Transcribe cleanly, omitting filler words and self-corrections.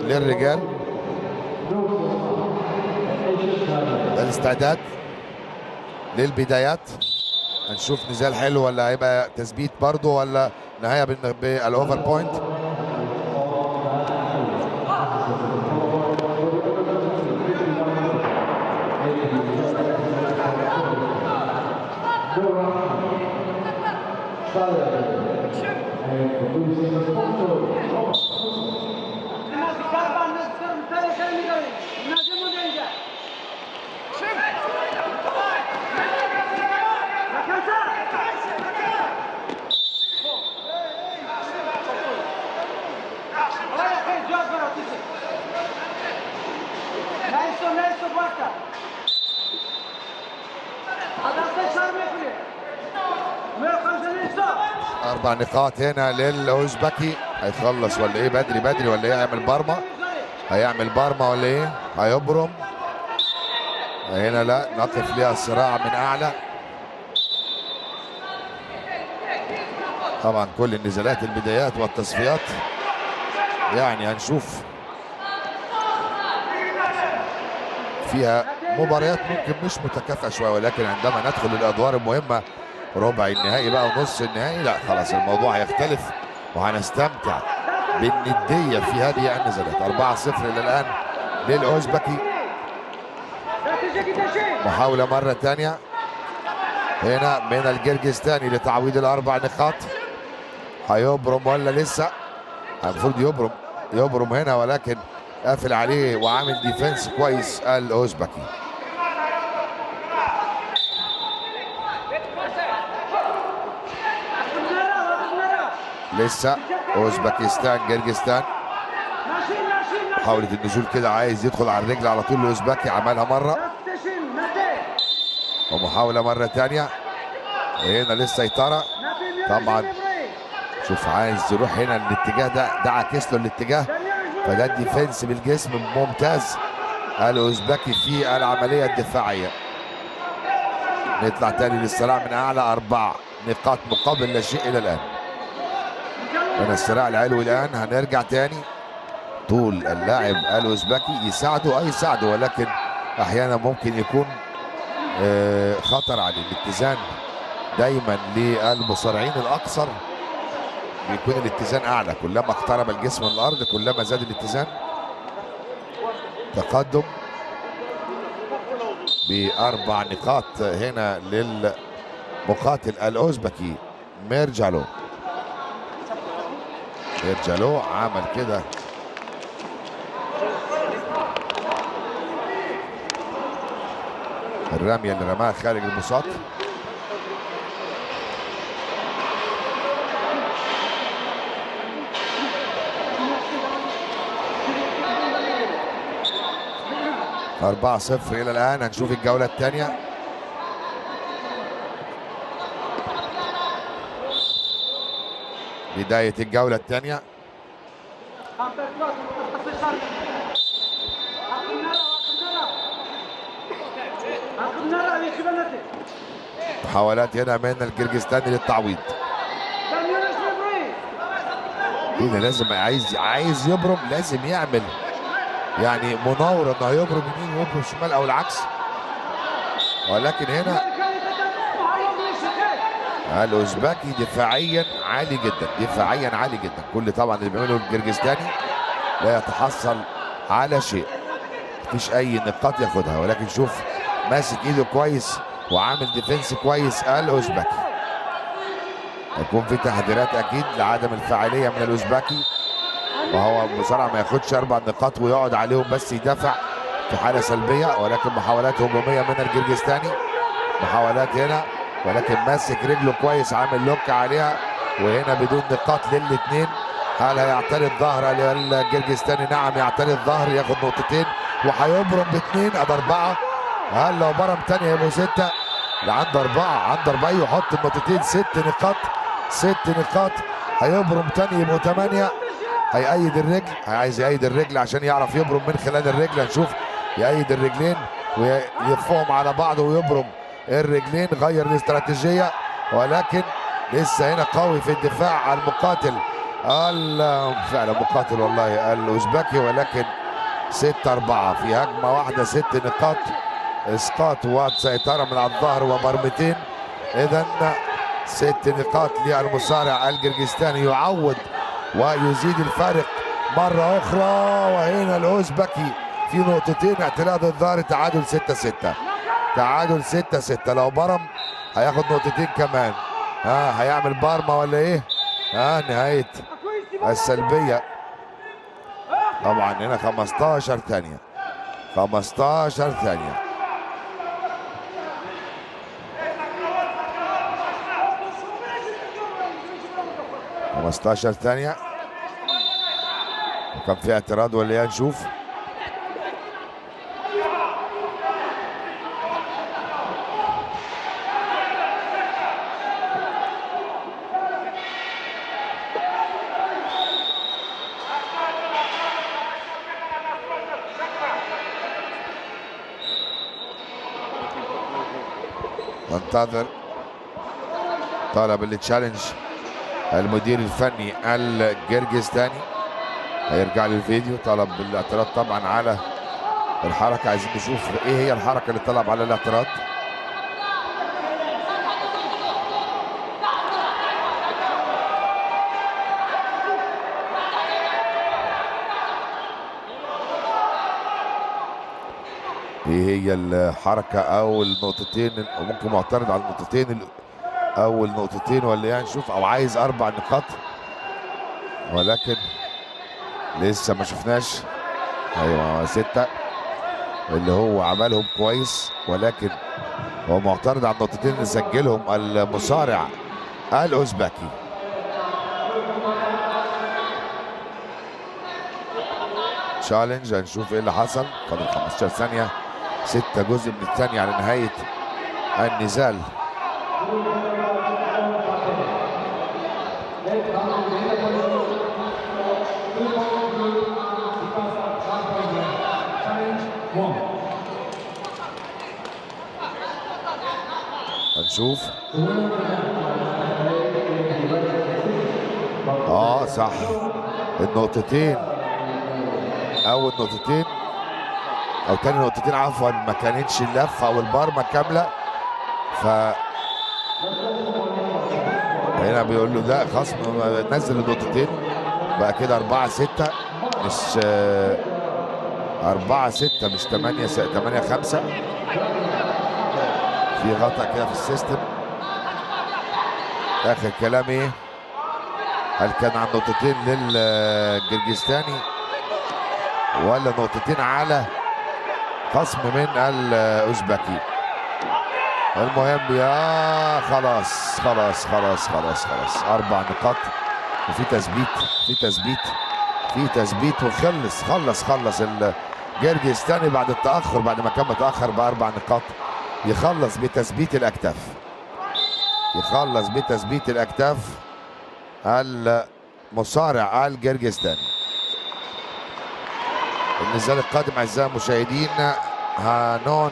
للرجال. ده الاستعداد للبدايات. هنشوف نزال حلو ولا هيبقى تثبيت برضه ولا نهايه بالاوفر بوينت. اربع نقاط هنا للاوزبكي. هيخلص ولا ايه؟ بدري ولا ايه؟ هيعمل بارما ولا ايه؟ هيبرم هنا. لا، نقف ليها الصراع من اعلى. طبعا كل النزالات البدايات والتصفيات يعني هنشوف فيها مباريات ممكن مش متكافئه شويه، ولكن عندما ندخل الادوار المهمه ربع النهائي بقى ونص النهائي، لا خلاص الموضوع هيختلف وهنستمتع بالنديه في هذه النزالات. 4-0 الى الان للاوزبكي. محاوله مره ثانيه هنا من الجرجستاني لتعويض الاربع نقاط. هيبرم ولا لسه؟ المفروض يبرم هنا، ولكن قافل عليه وعامل ديفنس كويس الاوزبكي. لسه اوزبكستان جرجستان. محاولة النزول كده، عايز يدخل على الرجل على طول الاوزبكي، عملها مرة ومحاولة مرة ثانية. هنا للسيطرة طبعا. شوف عايز يروح هنا الاتجاه ده عكس له الاتجاه، فده الديفنس بالجسم ممتاز الاوزبكي في العملية الدفاعية. نطلع تاني للصراع من اعلى. 4 نقاط مقابل لا شيء الى الان. من الصراع العلوي الان هنرجع تاني. طول اللاعب الاوزبكي يساعده ولكن احيانا ممكن يكون خطر عليه. الاتزان دايما للمصارعين الاقصر بيكون الاتزان اعلى، كلما اقترب الجسم من الارض كلما زاد الاتزان. تقدم ب4 نقاط هنا للمقاتل الاوزبكي ميرجالو عمل كده الرمية اللي رماها خارج البساط. أربعة 0 إلى الآن. هنشوف الجولة الثانية. بداية الجولة الثانية. محاولات هنا من الجرجستاني للتعويض. هنا لازم عايز يبرم، لازم يعمل يعني مناورة انه هيبرم يمين ويبرم شمال او العكس، ولكن هنا الاوزبكي دفاعيا عالي جدا. كل طبعا اللي بيعمله الجرجستاني لا يتحصل على شيء، مفيش اي نقاط ياخدها، ولكن شوف ماسك ايده كويس وعامل ديفنس كويس الاوزبكي. هيكون في تحذيرات اكيد لعدم الفاعليه من الاوزبكي، وهو بسرعه ما ياخدش 4 نقاط ويقعد عليهم بس يدافع في حاله سلبيه، ولكن محاولات هجوميه من الجرجستاني. محاولات هنا ولكن ماسك رجله كويس، عامل لوك عليها، وهنا بدون نقاط للاثنين. هل هيعترض ظهر الجرجستاني؟ نعم يعترض ظهر، ياخد نقطتين وهيبرم ب2. ادي 4. هل لو برم تاني هيبقوا 6. عند 4 يحط النقطتين. 6 نقاط. هيبرم تاني يبقوا 8. هيأيد الرجل، عايز يأيد الرجل عشان يعرف يبرم من خلال الرجل. هنشوف يأيد الرجلين ويلفهم على بعض ويبرم الرجلين. غير الاستراتيجية ولكن لسه هنا قوي في الدفاع على المقاتل فعلا مقاتل والله الاوزبكي، ولكن 6-4 في هجمه واحده، 6 نقاط، اسقاط وسيطره من على الظهر ومرمتين. اذا 6 نقاط للمصارع الجرجستاني، يعوض ويزيد الفارق مرة أخرى. وهنا الأوزبكي في نقطتين، اعتراض الظهر، تعادل 6-6. تعادل 6-6. لو برم هياخد نقطتين كمان. هيعمل بارما ولا إيه؟ نهاية السلبية. طبعا هنا 15 ثانية. 15 ثانية. ثانية. وكان في اعتراض ولا ايه؟ نشوف. ننتظر طلب التشالنج المدير الفني الجرجستاني. هيرجع للفيديو. طلب الاعتراض طبعا على الحركة. عايزين نشوف ايه هي الحركة اللي طلب على الاعتراض. ايه هي الحركة او النقطتين، وممكن معترض على النقطتين او النقطتين ولا يعني نشوف، او عايز 4 نقاط، ولكن لسه ما شفناش. ايوه 6 اللي هو عملهم كويس، ولكن هو معترض على النقطتين اللي سجلهم المصارع الاوزبكي. تشالنج. هنشوف ايه اللي حصل. فاضل 15 ثانية، 6 جزء من الثانية على نهاية النزال. هنشوف. صح، النقطتين اول نقطتين او تاني نقطتين عفوا ما كانتش اللفه او البارمه كامله. ف هنا بيقول له لا خصم، نزل النقطتين بقى كده 4-6 مش 4-6 مش 8-5. في غلطه كده في السيستم. اخر كلام ايه؟ هل كان عن نقطتين للجرجستاني ولا نقطتين على خصم من الاوزبكي؟ المهم يا خلاص 4 نقاط، وفي تثبيت وخلص الجرجستاني بعد التاخر، بعد ما كان متاخر ب4 نقاط، يخلص بتثبيت الاكتاف المصارع الجرجستاني. النزال القادم اعزائي المشاهدين هانو